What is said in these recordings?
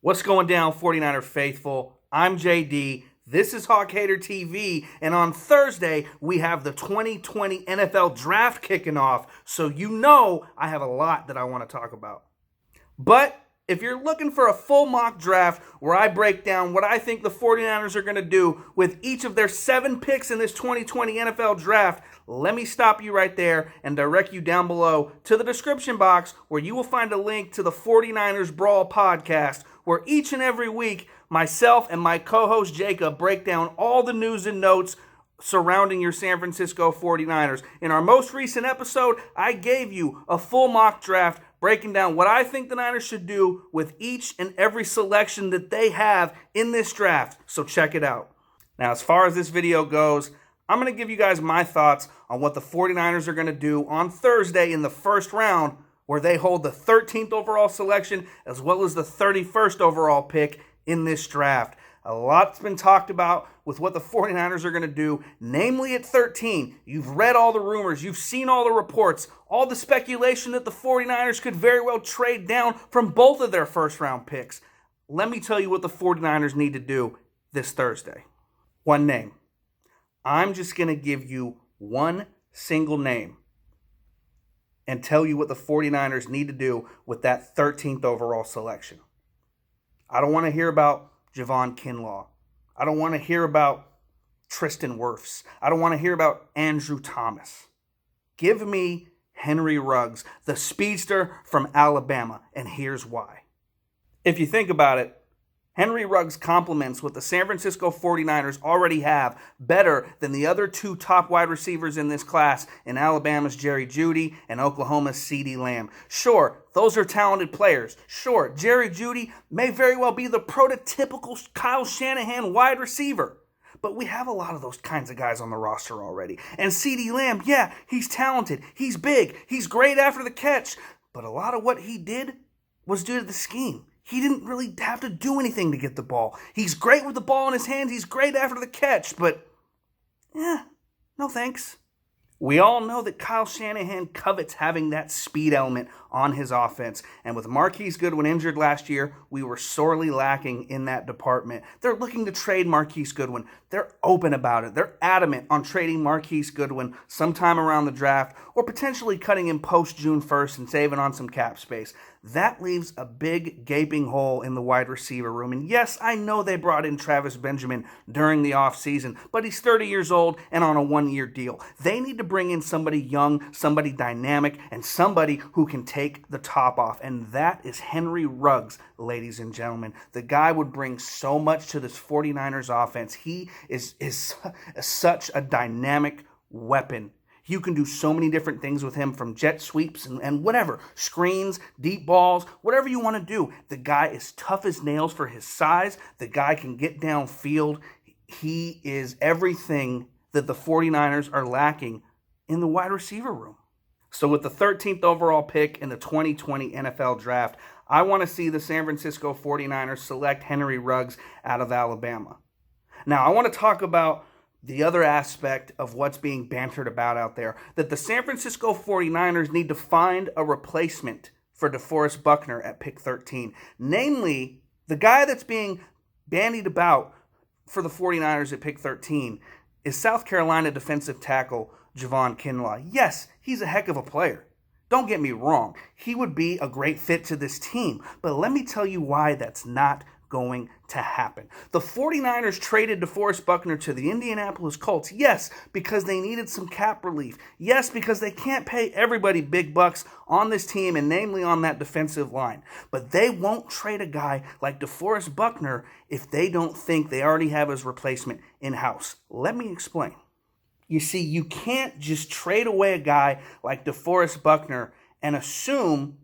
What's going down, 49er faithful? I'm JD. This is Hawk Hater TV, and on Thursday, we have the 2020 NFL Draft kicking off, so you know I have a lot that I want to talk about. But if you're looking for a full mock draft where I break down what I think the 49ers are going to do with each of their 7 picks in this 2020 NFL Draft, let me stop you right there and direct you down below to the description box where you will find a link to the 49ers Brawl podcast, where each and every week, myself and my co-host Jacob break down all the news and notes surrounding your San Francisco 49ers. In our most recent episode, I gave you a full mock draft breaking down what I think the Niners should do with each and every selection that they have in this draft. So check it out. Now, as far as this video goes, I'm going to give you guys my thoughts on what the 49ers are going to do on Thursday in the first round, where they hold the 13th overall selection as well as the 31st overall pick in this draft. A lot's been talked about with what the 49ers are going to do, namely at 13. You've read all the rumors. You've seen all the reports, all the speculation that the 49ers could very well trade down from both of their first-round picks. Let me tell you what the 49ers need to do this Thursday. One name. I'm just going to give you one single name and tell you what the 49ers need to do with that 13th overall selection. I don't want to hear about Javon Kinlaw. I don't want to hear about Tristan Wirfs. I don't want to hear about Andrew Thomas. Give me Henry Ruggs, the speedster from Alabama, and here's why. If you think about it, Henry Ruggs complements what the San Francisco 49ers already have better than the other 2 top wide receivers in this class in Alabama's Jerry Jeudy and Oklahoma's CeeDee Lamb. Sure, those are talented players. Sure, Jerry Jeudy may very well be the prototypical Kyle Shanahan wide receiver. But we have a lot of those kinds of guys on the roster already. And CeeDee Lamb, yeah, he's talented, he's big, he's great after the catch. But a lot of what he did was due to the scheme. He didn't really have to do anything to get the ball. He's great with the ball in his hands. He's great after the catch, but no thanks. We all know that Kyle Shanahan covets having that speed element on his offense. And with Marquise Goodwin injured last year, we were sorely lacking in that department. They're looking to trade Marquise Goodwin. They're open about it. They're adamant on trading Marquise Goodwin sometime around the draft, or potentially cutting him post-June 1st and saving on some cap space. That leaves a big gaping hole in the wide receiver room. And yes, I know they brought in Travis Benjamin during the offseason, but he's 30 years old and on a 1-year deal. They need to bring in somebody young, somebody dynamic, and somebody who can take the top off. And that is Henry Ruggs, ladies and gentlemen. The guy would bring so much to this 49ers offense. He is such a dynamic weapon. You can do so many different things with him, from jet sweeps and whatever, screens, deep balls, whatever you want to do. The guy is tough as nails for his size. The guy can get downfield. He is everything that the 49ers are lacking in the wide receiver room. So with the 13th overall pick in the 2020 NFL Draft, I want to see the San Francisco 49ers select Henry Ruggs out of Alabama. Now, I want to talk about the other aspect of what's being bantered about out there, that the San Francisco 49ers need to find a replacement for DeForest Buckner at pick 13. Namely, the guy that's being bandied about for the 49ers at pick 13 is South Carolina defensive tackle Javon Kinlaw. Yes, he's a heck of a player. Don't get me wrong. He would be a great fit to this team. But let me tell you why that's not going to happen. The 49ers traded DeForest Buckner to the Indianapolis Colts, yes, because they needed some cap relief. Yes, because they can't pay everybody big bucks on this team, and namely on that defensive line. But they won't trade a guy like DeForest Buckner if they don't think they already have his replacement in-house. Let me explain. You see, you can't just trade away a guy like DeForest Buckner and assume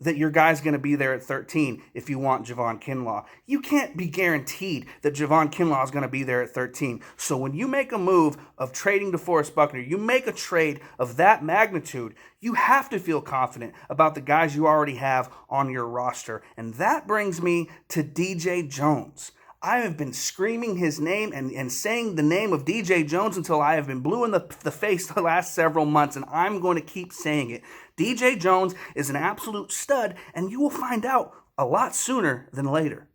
that your guy's going to be there at 13 if you want Javon Kinlaw. You can't be guaranteed that Javon Kinlaw is going to be there at 13. So when you make a move of trading DeForest Buckner, you make a trade of that magnitude, you have to feel confident about the guys you already have on your roster. And that brings me to DJ Jones. I have been screaming his name and saying the name of DJ Jones until I have been blue in the face the last several months, and I'm going to keep saying it. DJ Jones is an absolute stud, and you will find out a lot sooner than later.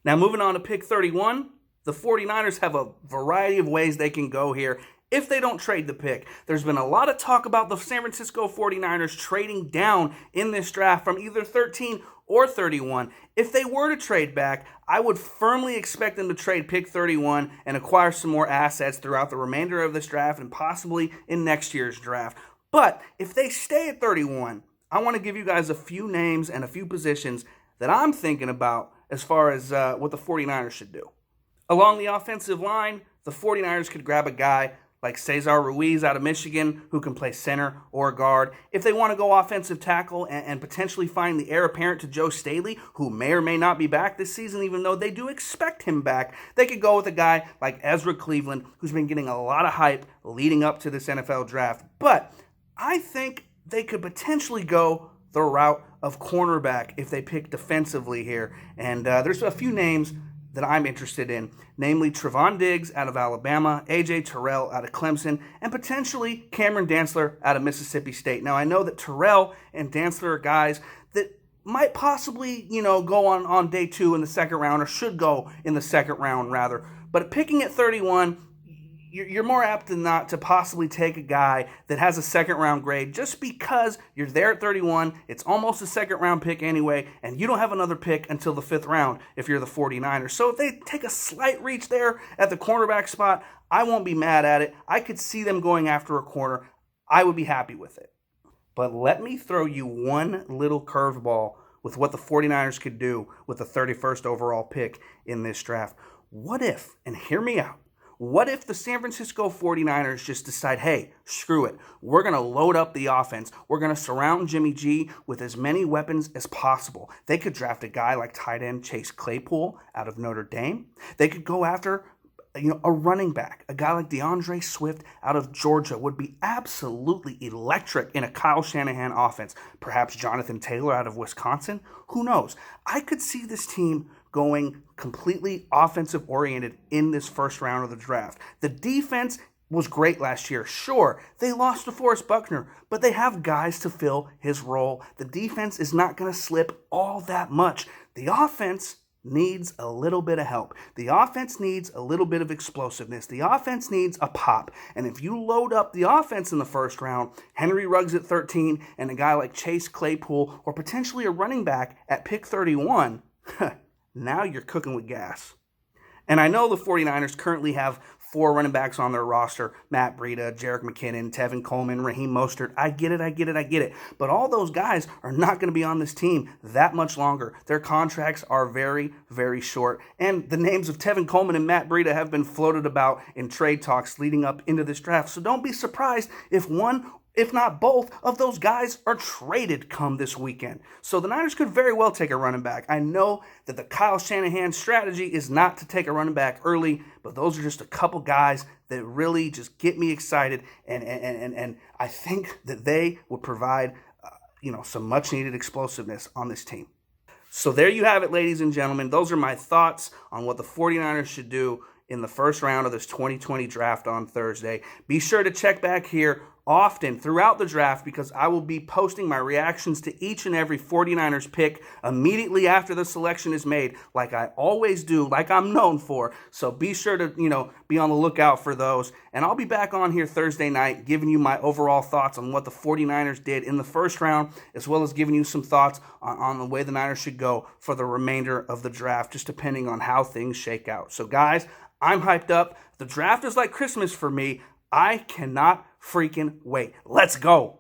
Now, moving on to pick 31, the 49ers have a variety of ways they can go here if they don't trade the pick. There's been a lot of talk about the San Francisco 49ers trading down in this draft from either 13 or 31. If they were to trade back, I would firmly expect them to trade pick 31 and acquire some more assets throughout the remainder of this draft and possibly in next year's draft. But if they stay at 31, I want to give you guys a few names and a few positions that I'm thinking about as far as what the 49ers should do. Along the offensive line, the 49ers could grab a guy like Cesar Ruiz out of Michigan, who can play center or guard. If they want to go offensive tackle and potentially find the heir apparent to Joe Staley, who may or may not be back this season, even though they do expect him back, they could go with a guy like Ezra Cleveland, who's been getting a lot of hype leading up to this NFL draft. But I think they could potentially go the route of cornerback if they pick defensively here. And there's a few names that I'm interested in, namely Trevon Diggs out of Alabama, A.J. Terrell out of Clemson, and potentially Cameron Dantzler out of Mississippi State. Now, I know that Terrell and Dantzler are guys that might possibly, go on day 2 in the second round, or should go in the second round, rather. But picking at 31, you're more apt than not to possibly take a guy that has a second round grade just because you're there at 31. It's almost a second round pick anyway, and you don't have another pick until the 5th round if you're the 49ers. So if they take a slight reach there at the cornerback spot, I won't be mad at it. I could see them going after a corner. I would be happy with it. But let me throw you one little curveball with what the 49ers could do with the 31st overall pick in this draft. What if, and hear me out, what if the San Francisco 49ers just decide, hey, screw it. We're going to load up the offense. We're going to surround Jimmy G with as many weapons as possible. They could draft a guy like tight end Chase Claypool out of Notre Dame. They could go after a running back. A guy like DeAndre Swift out of Georgia would be absolutely electric in a Kyle Shanahan offense. Perhaps Jonathan Taylor out of Wisconsin. Who knows? I could see this team going completely offensive oriented in this first round of the draft. The defense was great last year. Sure, they lost DeForest Buckner, but they have guys to fill his role. The defense is not going to slip all that much. The offense needs a little bit of help. The offense needs a little bit of explosiveness. The offense needs a pop. And if you load up the offense in the first round, Henry Ruggs at 13 and a guy like Chase Claypool or potentially a running back at pick 31, now you're cooking with gas. And I know the 49ers currently have 4 running backs on their roster: Matt Breida, Jerick McKinnon, Tevin Coleman, Raheem Mostert. I get it. But all those guys are not going to be on this team that much longer. Their contracts are very, very short. And the names of Tevin Coleman and Matt Breida have been floated about in trade talks leading up into this draft. So don't be surprised if one, if not both, of those guys are traded come this weekend. So the Niners could very well take a running back. I know that the Kyle Shanahan strategy is not to take a running back early, but those are just a couple guys that really just get me excited, and I think that they would provide some much-needed explosiveness on this team. So there you have it, ladies and gentlemen. Those are my thoughts on what the 49ers should do in the first round of this 2020 draft on Thursday. Be sure to check back here often throughout the draft because I will be posting my reactions to each and every 49ers pick immediately after the selection is made, like I always do, like I'm known for. So be sure to, be on the lookout for those. And I'll be back on here Thursday night giving you my overall thoughts on what the 49ers did in the first round, as well as giving you some thoughts on the way the Niners should go for the remainder of the draft, just depending on how things shake out. So guys, I'm hyped up. The draft is like Christmas for me. I cannot freaking wait. Let's go.